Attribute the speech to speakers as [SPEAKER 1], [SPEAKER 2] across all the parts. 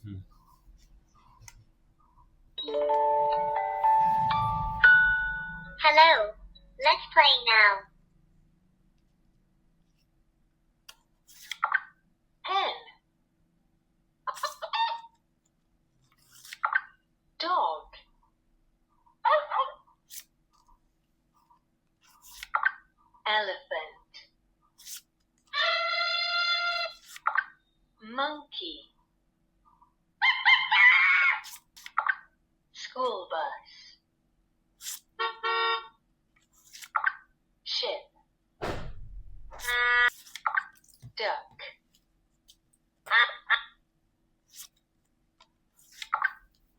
[SPEAKER 1] Hello, let's play now.
[SPEAKER 2] Pen. Dog. Elephant. Monkey. School bus. Ship. Duck.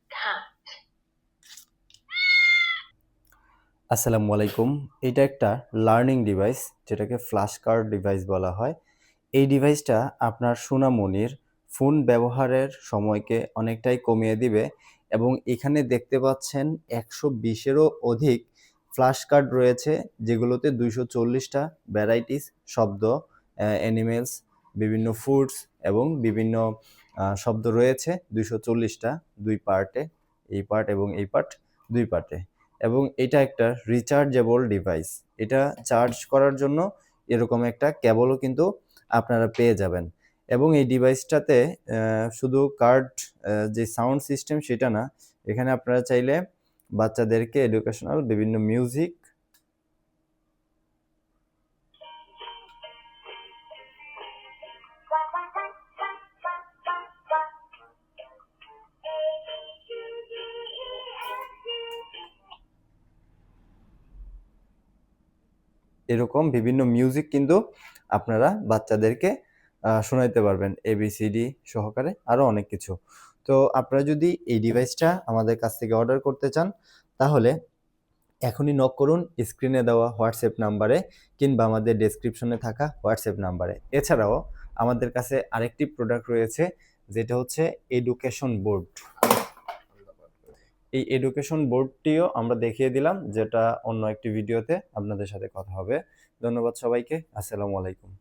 [SPEAKER 2] Cat.
[SPEAKER 3] আসসালামু আলাইকুম। এটা একটা learning device যেটাকে ফ্ল্যাশ কার্ড ডিভাইস বলা হয়। এই ডিভাইসটা আপনার সোনামণির ফোন ব্যবহারের সময়কে অনেকটাই কমিয়ে দিবে এবং এখানে দেখতে পাচ্ছেন 120-এরও অধিক ফ্ল্যাশ কার্ড রয়েছে, যেগুলোতে 240টা ভ্যারাইটিস শব্দ, অ্যানিমেলস, বিভিন্ন ফুডস এবং বিভিন্ন শব্দ রয়েছে 240টা, 2 পার্টে, এই পার্ট এবং এই পার্ট, 2 পার্টে। এবং এটা একটা রিচার্জেবল ডিভাইস। এটা চার্জ করার জন্য এরকম একটা কেবলও কিন্তু আপনারা পেয়ে যাবেন। এবং এই ডিভাইসটাতে শুধু কার্ড যে সাউন্ড সিস্টেম সেটা না, এখানে আপনারা চাইলে বাচ্চাদেরকে এডুকেশনাল বিভিন্ন মিউজিক এরকম বিভিন্ন মিউজিক কিন্তু আপনারা বাচ্চাদেরকে শোনাইতে পারবেন, ABCD সহকারে আরও অনেক কিছু। তো আপনারা যদি এই ডিভাইসটা আমাদের কাছ থেকে অর্ডার করতে চান তাহলে এখনই নক করুন স্ক্রিনে দেওয়া হোয়াটসঅ্যাপ নাম্বারে কিংবা আমাদের ডেসক্রিপশনে থাকা হোয়াটসঅ্যাপ নাম্বারে। এছাড়াও আমাদের কাছে আরেকটি প্রোডাক্ট রয়েছে যেটা হচ্ছে এডুকেশন বোর্ড। এই এডুকেশন বোর্ডটিও আমরা দেখিয়ে দিলাম, যেটা অন্য একটি ভিডিওতে আপনাদের সাথে কথা হবে। ধন্যবাদ সবাইকে। আসসালামু আলাইকুম।